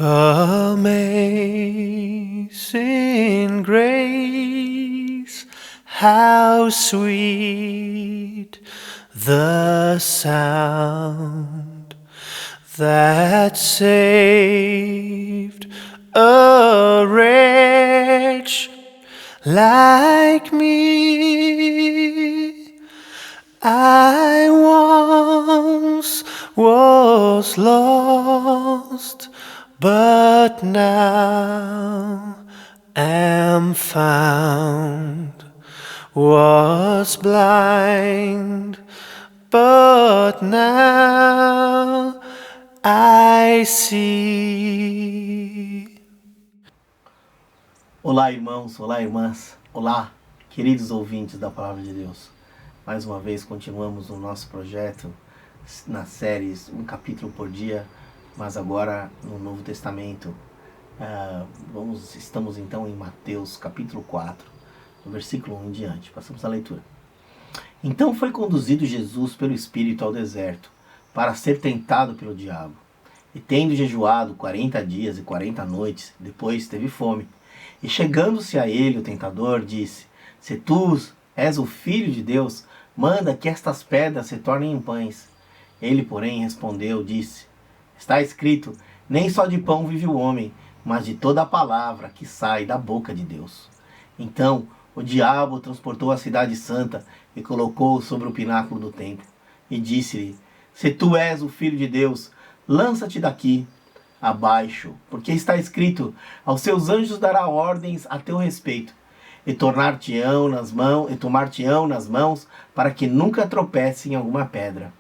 Amazing grace, how sweet the sound that saved a wretch like me. I once was lost, but now am found. Was blind, but now I see. Olá, irmãos, olá, irmãs, olá, queridos ouvintes da Palavra de Deus. Mais uma vez continuamos o nosso projeto nas séries, um capítulo por dia, mas agora no Novo Testamento. Estamos então em Mateus capítulo 4, do versículo 1 em diante. Passamos a leitura. Então foi conduzido Jesus pelo Espírito ao deserto, para ser tentado pelo diabo. E tendo jejuado 40 dias e 40 noites, depois teve fome. E chegando-se a ele o tentador, disse: Se tu és o Filho de Deus, manda que estas pedras se tornem em pães. Ele, porém, respondeu, disse: Está escrito, nem só de pão vive o homem, mas de toda a palavra que sai da boca de Deus. Então o diabo transportou a cidade santa e colocou-o sobre o pináculo do templo. E disse-lhe: Se tu és o Filho de Deus, lança-te daqui abaixo, porque está escrito: aos seus anjos dará ordens a teu respeito, e tomar-te-ão nas mãos, para que nunca tropece em alguma pedra.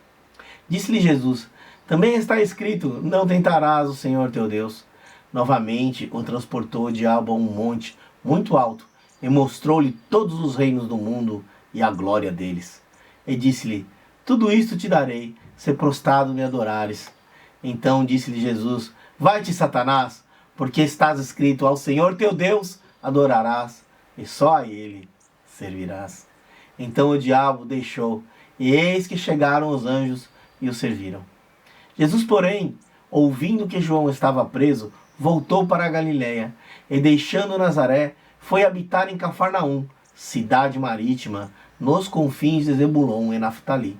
Disse-lhe Jesus: Também está escrito: Não tentarás o Senhor teu Deus. Novamente o transportou o diabo a um monte muito alto, e mostrou-lhe todos os reinos do mundo e a glória deles. E disse-lhe: Tudo isto te darei, se prostrado me adorares. Então disse-lhe Jesus: Vai-te, Satanás, porque estás escrito: Ao Senhor teu Deus adorarás, e só a ele servirás. Então o diabo deixou, e eis que chegaram os anjos e o serviram. Jesus, porém, ouvindo que João estava preso, voltou para a Galiléia, e deixando Nazaré, foi habitar em Cafarnaum, cidade marítima, nos confins de Zebulon e Naftali,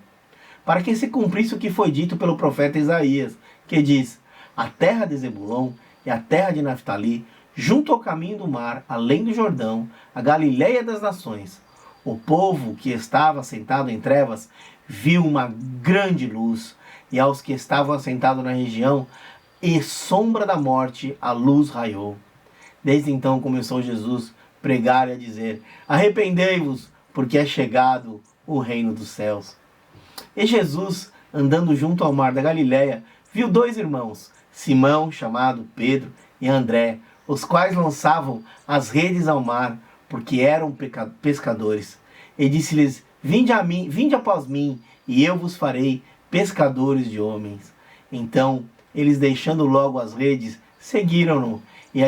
para que se cumprisse o que foi dito pelo profeta Isaías, que diz: A terra de Zebulon e a terra de Naftali, junto ao caminho do mar, além do Jordão, a Galiléia das nações. O povo que estava sentado em trevas viu uma grande luz, e aos que estavam assentados na região e sombra da morte, a luz raiou. Desde então começou Jesus a pregar e a dizer: Arrependei-vos, porque é chegado o reino dos céus. E Jesus, andando junto ao mar da Galiléia, viu dois irmãos, Simão, chamado Pedro, e André, os quais lançavam as redes ao mar, porque eram pescadores. E disse-lhes: Vinde após mim, e eu vos farei pescadores de homens. Então eles, deixando logo as redes, seguiram-no. E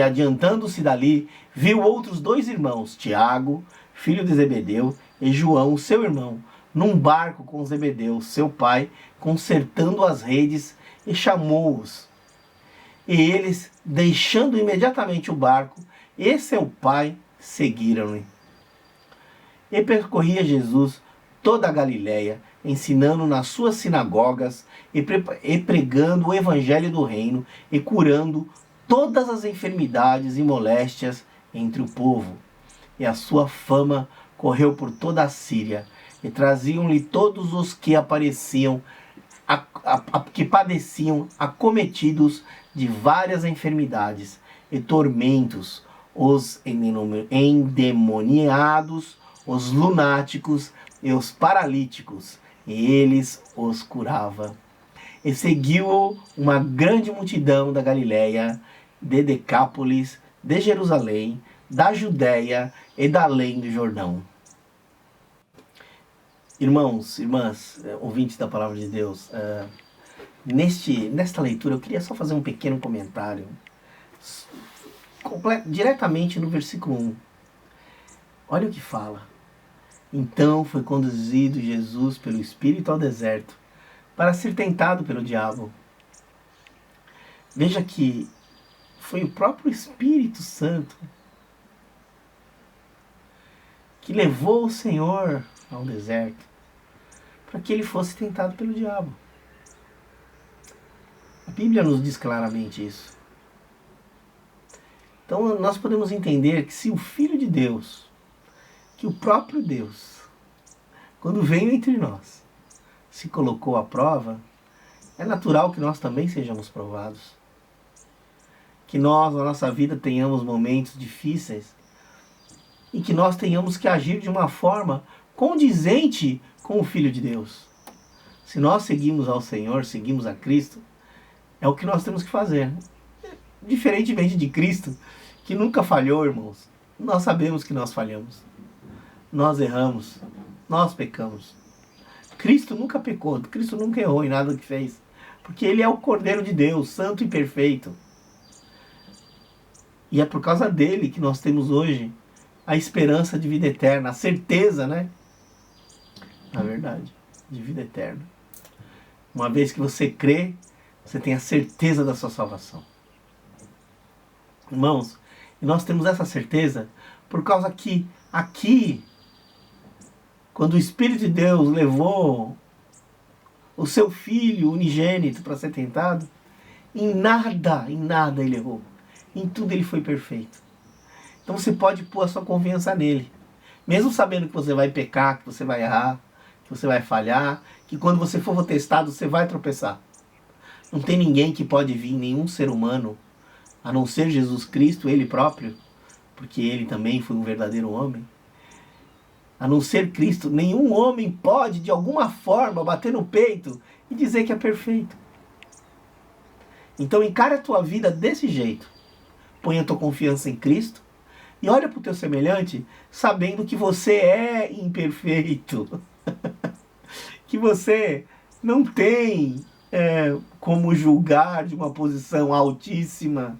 adiantando-se dali, viu outros dois irmãos, Tiago, filho de Zebedeu, e João, seu irmão, num barco com Zebedeu, seu pai, consertando as redes, e chamou-os. E eles, deixando imediatamente o barco e seu pai, seguiram-lhe. E percorria Jesus toda a Galiléia, ensinando nas suas sinagogas e pregando o evangelho do reino e curando todas as enfermidades e moléstias entre o povo. E a sua fama correu por toda a Síria, e traziam-lhe todos os que que padeciam, acometidos de várias enfermidades e tormentos, os endemoniados, os lunáticos e os paralíticos, e eles os curava. E seguiu-o uma grande multidão da Galiléia, de Decápolis, de Jerusalém, da Judéia e da além do Jordão. Irmãos, irmãs, ouvintes da Palavra de Deus, nesta leitura eu queria só fazer um pequeno comentário diretamente no versículo 1. Olha o que fala: Então foi conduzido Jesus pelo Espírito ao deserto, para ser tentado pelo diabo. Veja que foi o próprio Espírito Santo que levou o Senhor ao deserto para que ele fosse tentado pelo diabo. A Bíblia nos diz claramente isso. Então nós podemos entender que se o Filho de Deus, que o próprio Deus, quando veio entre nós, se colocou à prova, é natural que nós também sejamos provados. Que nós, na nossa vida, tenhamos momentos difíceis e que nós tenhamos que agir de uma forma condizente com o Filho de Deus. Se nós seguimos ao Senhor, seguimos a Cristo, é o que nós temos que fazer. Diferentemente de Cristo, que nunca falhou, irmãos, nós sabemos que nós falhamos. Nós erramos, nós pecamos. Cristo nunca pecou, Cristo nunca errou em nada que fez, porque Ele é o Cordeiro de Deus, santo e perfeito. E é por causa dele que nós temos hoje a esperança de vida eterna, a certeza, né? Na verdade, de vida eterna. Uma vez que você crê, você tem a certeza da sua salvação. Irmãos, e nós temos essa certeza por causa que aqui, quando o Espírito de Deus levou o seu Filho unigênito para ser tentado, em nada ele errou. Em tudo ele foi perfeito. Então você pode pôr a sua confiança nele. Mesmo sabendo que você vai pecar, que você vai errar, que você vai falhar, que quando você for testado você vai tropeçar. Não tem ninguém que pode vir, nenhum ser humano, a não ser Jesus Cristo, Ele próprio, porque Ele também foi um verdadeiro homem. A não ser Cristo, nenhum homem pode, de alguma forma, bater no peito e dizer que é perfeito. Então encara a tua vida desse jeito. Põe a tua confiança em Cristo e olha para o teu semelhante sabendo que você é imperfeito. Que você não tem como julgar de uma posição altíssima.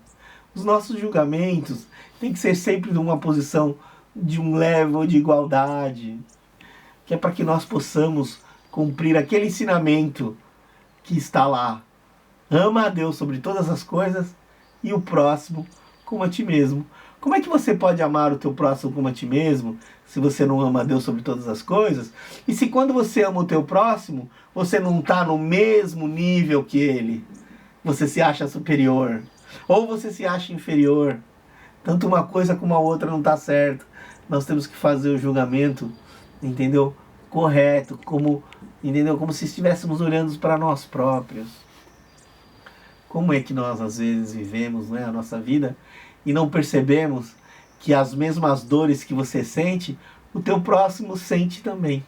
Os nossos julgamentos têm que ser sempre de uma posição de um level de igualdade, que é para que nós possamos cumprir aquele ensinamento que está lá. Ama a Deus sobre todas as coisas e o próximo como a ti mesmo. Como é que você pode amar o teu próximo como a ti mesmo se você não ama a Deus sobre todas as coisas? E se quando você ama o teu próximo, você não está no mesmo nível que ele? Você se acha superior ou você se acha inferior? Tanto uma coisa como a outra não está certo. Nós temos que fazer o julgamento, entendeu? Correto, entendeu? Como se estivéssemos olhando para nós próprios. Como é que nós às vezes vivemos, né, a nossa vida e não percebemos que as mesmas dores que você sente, o teu próximo sente também.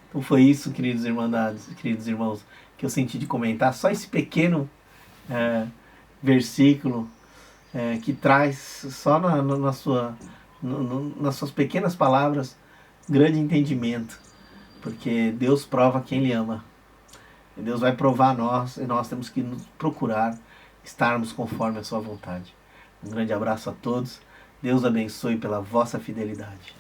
Então foi isso, queridos irmandades, queridos irmãos, que eu senti de comentar. Só esse pequeno versículo que traz só nas suas pequenas palavras grande entendimento, porque Deus prova quem Ele ama. E Deus vai provar nós e nós temos que nos procurar estarmos conforme a sua vontade. Um grande abraço a todos. Deus abençoe pela vossa fidelidade.